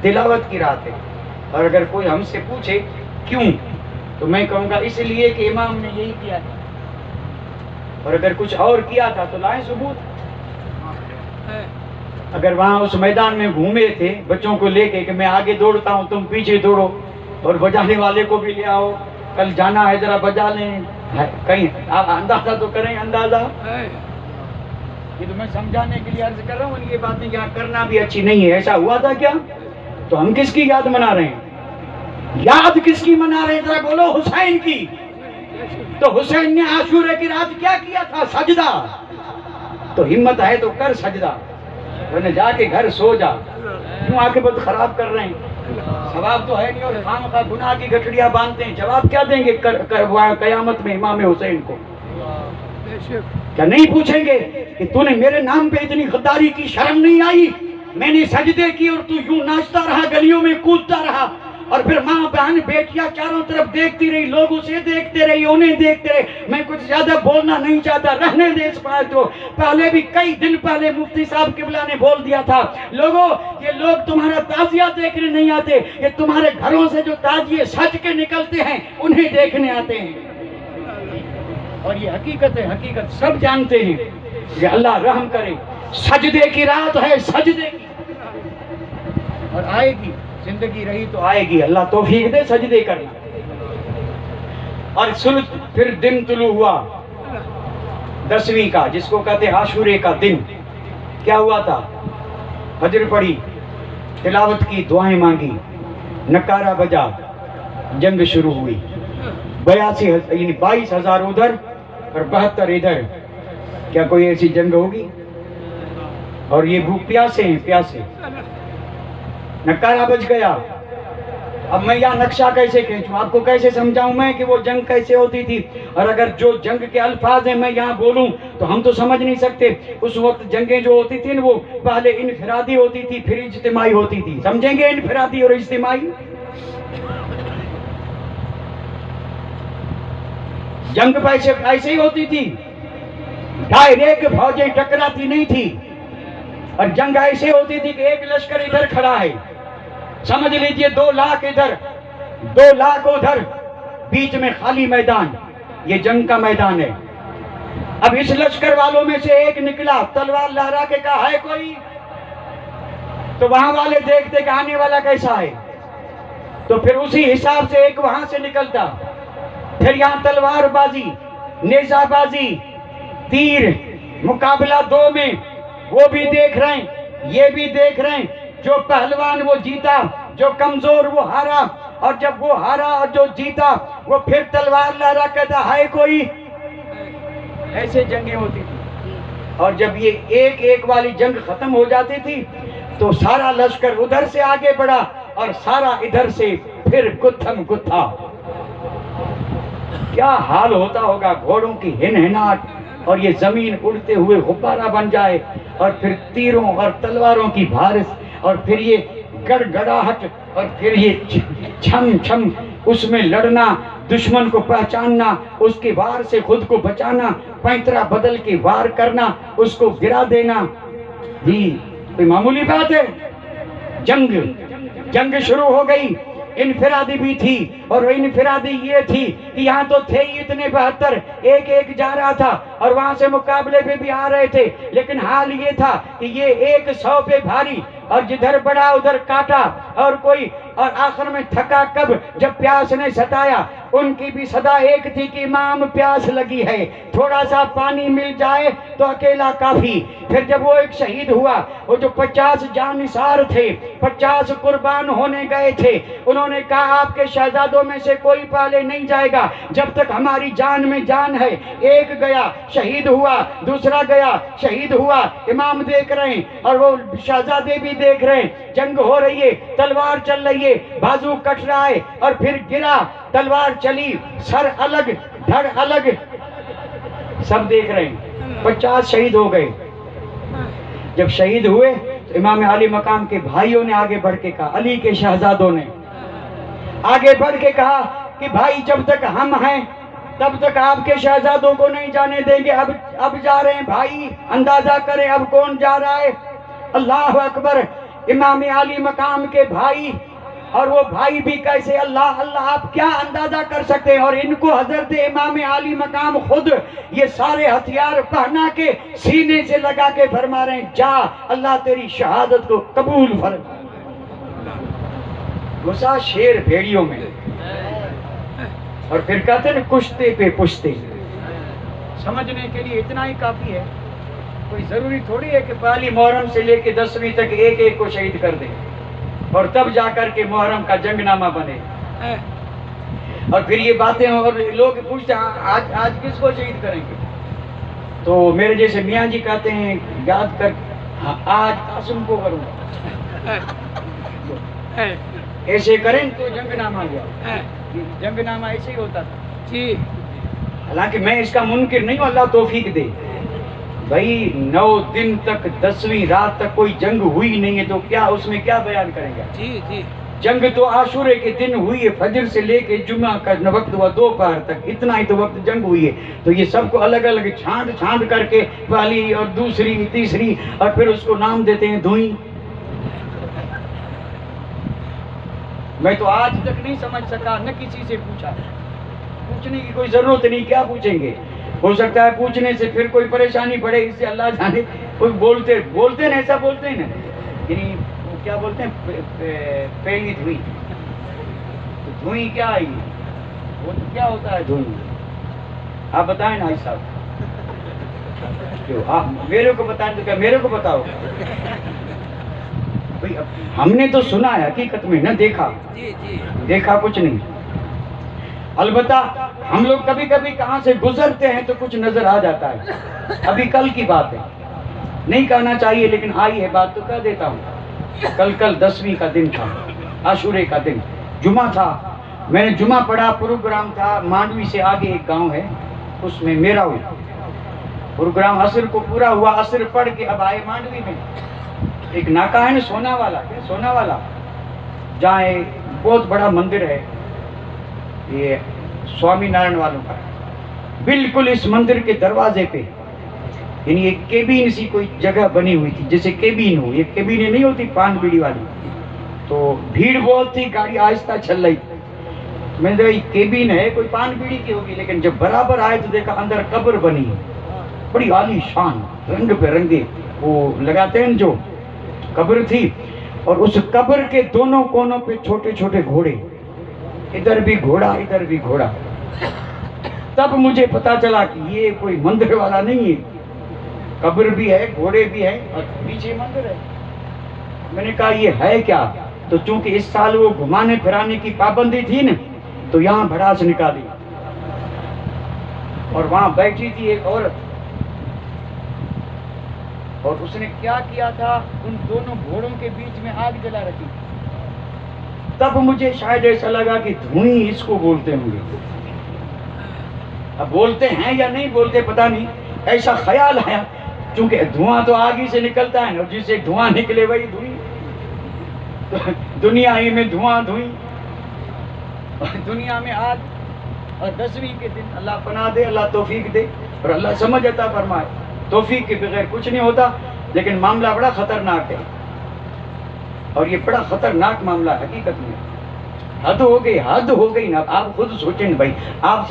तिलावत की रात है। और अगर कोई हमसे पूछे क्यों, तो मैं कहूँगा इसलिए कि इमाम ने यही किया था, और अगर कुछ और किया था तो लाएं सबूत। अगर वहाँ उस मैदान में घूमे थे बच्चों को लेके कि मैं आगे दौड़ता हूँ तुम पीछे दौड़ो, और बजाने वाले को भी ले आओ, कल जाना है जरा बजा लें, कहीं अंदाजा तो करें। अंदाजा ये तो मैं समझाने के लिए अर्ज कर रहा हूँ, ये बातें यहाँ करना भी अच्छी नहीं है। ऐसा हुआ था क्या? तो हम किसकी याद मना रहे हैं? याद किसकी मना रहे हैं जरा बोलो? हुसैन की। तो हुसैन ने आशूरे की रात क्या किया था? सजदा। तो हिम्मत है तो कर सजदा, वरना जाके घर सो जा। क्यों आके बहुत खराब कर रहे हैं? सवाब तो है नहीं, और खामखा गुनाह की गठड़ियां बांधते हैं। जवाब क्या देंगे कयामत में इमाम हुसैन को? क्या नहीं पूछेंगे कि तूने मेरे नाम पे इतनी गद्दारी की, शर्म नहीं आई? मैंने सजदे की और तू यूं नाचता रहा, गलियों में कूदता रहा, और फिर माँ बहन बेटियां चारों तरफ देखती रही, लोग उसे देखते रहे, उन्हें देखते रहे। मैं कुछ ज्यादा बोलना नहीं चाहता, रहने दे इस बात को। पहले भी कई दिन पहले मुफ्ती साहब किबला ने बोल दिया था, लोगों ये लोग तुम्हारा ताजिया देखने नहीं आते, ये तुम्हारे घरों से जो ताजिए सज के निकलते हैं उन्हें देखने आते हैं। और ये हकीकत है, हकीकत सब जानते हैं। ये अल्लाह रहम करे, सजदे की रात है, सजदे की, और आएगी, जिंदगी रही तो आएगी। अल्लाह तौफीक दे सजदे करना। और फिर दिन तुलू हुआ 10वीं का, जिसको कहते आशूरे का दिन। क्या हुआ था? फजर पड़ी, तिलावत की, दुआएं मांगी, नकारा बजा, जंग शुरू हुई। 22,000 उधर और 72 इधर। क्या कोई ऐसी जंग होगी? और ये भूख प्यासे हैं, प्यासे। नकारा बज गया। अब मैं यहाँ नक्शा कैसे खींचूं, आपको कैसे समझाऊं मैं कि वो जंग कैसे होती थी? और अगर जो जंग के अल्फाज हैं मैं यहाँ बोलूं तो हम तो समझ नहीं सकते। उस वक्त जंगें जो होती थी ना, वो पहले इनफिरादी होती थी, फिर इज्तिमाई होती थी। समझेंगे इनफिरादी और इज्तिमाई? जंग ऐसे ही होती थी, डायरेक्ट फौजें टकराती नहीं थी। और जंग ऐसे होती थी कि एक लश्कर इधर खड़ा है, समझ लीजिए 2 लाख इधर, 2 लाख उधर, बीच में खाली मैदान, ये जंग का मैदान है। अब इस लश्कर वालों में से एक निकला, तलवार लहरा के कहा है कोई, तो वहां वाले देखते कि आने वाला कैसा है, तो फिर उसी हिसाब से एक वहां से निकलता। फिर यहाँ तलवारबाजी, नेजाबाजी, तीर मुकाबला 2 में, वो भी देख रहे हैं, ये भी देख रहे हैं। जो पहलवान वो जीता, जो कमजोर वो हारा, और जब वो हारा और जो जीता वो फिर तलवार लहरा कहता है कोई। ऐसे जंगें होती थी। और जब ये एक एक वाली जंग खत्म हो जाती थी तो सारा लश्कर उधर से आगे बढ़ा और सारा इधर से फिर गुत्थम गुत्था। क्या हाल होता होगा, घोड़ों की हिनहिनाट, और ये जमीन उड़ते हुए गुब्बारा बन जाए, और फिर तीरों और तलवारों की बारिश, और फिर ये गड़गड़ाहट, और फिर ये छम छम, उसमें लड़ना, दुश्मन को पहचानना, उसके वार से खुद को बचाना, पैंतरा बदल के वार करना, उसको गिरा देना। जी कोई मामूली बात है? जंग शुरू हो गई। इनफिरादी भी थी, और वो इनफिरादी ये थी कि यहाँ तो थे ही इतने 72, एक एक जा रहा था, और वहां से मुकाबले पे भी आ रहे थे। लेकिन हाल ये था कि ये 100 पे भारी, और जिधर बढ़ा उधर काटा, और कोई, और आखिर में थका कब, जब प्यास ने सताया। उनकी भी सदा एक थी कि इमाम प्यास लगी है, थोड़ा सा पानी मिल जाए तो अकेला काफी। फिर जब वो एक शहीद हुआ, वो जो 50 जानिसार थे, 50 कुर्बान होने गए थे, उन्होंने कहा आपके शहजादों में से कोई पहले नहीं जाएगा जब तक हमारी जान में जान है। एक गया, शहीद हुआ, दूसरा गया, शहीद हुआ। इमाम देख रहे हैं और वो शहजादे भी देख रहे हैं। जंग हो रही है, तलवार चल रही है, बाजू कट रहा है, और फिर गिरा, तलवार चली, सर अलग, धड़ अलग, सब देख रहे हैं। 50 शहीद हो गए। जब शहीद हुए तो इमाम अली मकाम के भाइयों ने आगे बढ़ के कहा, अली के शहजादों ने आगे बढ़ के कहा कि भाई जब तक हम हैं तब तक आपके शहजादों को नहीं जाने देंगे। अब जा रहे हैं भाई, अंदाजा करें अब कौन जा रहा है। अल्लाह अकबर। इमाम आली मकाम के भाई, और वो भाई भी कैसे, अल्लाह अल्लाह, आप क्या अंदाजा कर सकते हैं। और इनको हजरत इमाम आली मकाम खुद ये सारे हथियार पहना के सीने से लगा के फरमा रहे हैं, जा अल्लाह तेरी शहादत को कबूल फरमा। घुसा शेर भेड़ियों में, और फिर कहते हैं कुश्ते पे पुश्ते। समझने के लिए इतना ही काफी है, कोई जरूरी थोड़ी है कि पहली मुहर्रम से लेके 10वीं तक एक एक को शहीद कर दे और तब जाकर के मुहर्रम का जंगनामा बने। और फिर ये बातें, और लोग पूछते हैं आज आज किसको शहीद करेंगे, तो मेरे जैसे मियाँ जी कहते हैं याद कर, हाँ, आज कासिम को करूँगा, ऐसे करें तो जंगनामा हुआ। जंगनामा ऐसे ही होता था जी। हालांकि मैं इसका मुनकिर नहीं हूँ, अल्लाह तौफीक दे भाई। 9 दिन तक 10वीं रात तक कोई जंग हुई नहीं है, तो क्या उसमें क्या बयान करेंगे जी जी। जंग तो आशूरे के दिन हुई है, फजर से लेके जुमा का वक्त हुआ दोपहर तक, इतना ही तो वक्त जंग हुई है। तो ये सबको अलग अलग छांट छांट करके पहली और दूसरी तीसरी, और फिर उसको नाम देते हैं धुई। मैं तो आज तक नहीं समझ सका, न किसी से पूछा। पूछने की कोई जरूरत नहीं, क्या पूछेंगे। हो सकता है पूछने से फिर कोई परेशानी पड़े, इससे अल्लाह जाने। कोई बोलते बोलते ना, ऐसा बोलते हैं ना, यानी वो क्या बोलते हैं, पहली धुई। तो धुई क्या आई, वो तो क्या होता है धुई, आप बताएं ना साहब। क्यों आप मेरे को बताएं, तो क्या मेरे को बताओ भाई। हमने तो सुना है, हकीकत में न देखा। देखा कुछ नहीं। अलबत्ता हम लोग कभी कभी कहाँ से गुजरते हैं तो कुछ नजर आ जाता है। अभी कल की बात है, नहीं कहना चाहिए लेकिन आई है बात तो कह देता हूँ। कल 10वीं का दिन था, आशूरे का दिन, जुमा था। मैंने जुमा पढ़ा, प्रोग्राम था मांडवी से आगे एक गांव है, उसमें मेरा हुआ प्रोग्राम। असर को पूरा हुआ, असर पढ़ के अब आए मांडवी में। एक नाका है ना, सोना वाला, क्या सोना वाला, जहाँ बहुत बड़ा मंदिर है, ये स्वामी नारायण वालों का। बिल्कुल इस मंदिर के दरवाजे पे यानी एक केबिन सी कोई जगह बनी हुई थी, जैसे केबिन हो, ये केबिन नहीं होती पान बीड़ी वाली। तो भीड़ बहुत थी, गाड़ी आहिस्ता चल रही थी। मैंने देखा ये केबिन है, कोई पान बीड़ी की होगी। लेकिन जब बराबर आए तो देखा अंदर कब्र बनी है, बड़ी आलीशान, रंग बिरंगे वो लगाते हैं जो कब्र थी। और उस कब्र के दोनों कोनों पे छोटे छोटे घोड़े, इधर भी घोड़ा इधर भी घोड़ा। तब मुझे पता चला कि ये कोई मंदिर वाला नहीं है, कब्र भी है, घोड़े भी है और पीछे मंदिर है। मैंने कहा ये है क्या, तो चूंकि इस साल वो घुमाने फिराने की पाबंदी थी न, तो यहाँ भड़ास निकाली और वहां बैठी थी एक औरत, और उसने क्या किया था, उन दोनों घोड़ों के बीच में आग जला रखी। तब मुझे शायद ऐसा लगा कि धुई इसको बोलते होंगे। अब बोलते हैं या नहीं बोलते पता नहीं, ऐसा ख्याल आया, क्योंकि धुआं तो आग ही से निकलता है ना, जिससे धुआं निकले वही धुई। तो दुनिया ही में धुआं धुई, दुनिया में आग। और 10वीं के दिन अल्लाह पनाह दे, अल्लाह तौफीक दे और अल्लाह समझ अता फरमाए। तौफीक के बगैर कुछ नहीं होता, लेकिन मामला बड़ा खतरनाक है। और ये बड़ा खतरनाक मामला हकीकत में, हद हो गई ना। आप खुद सोचें भाई, आप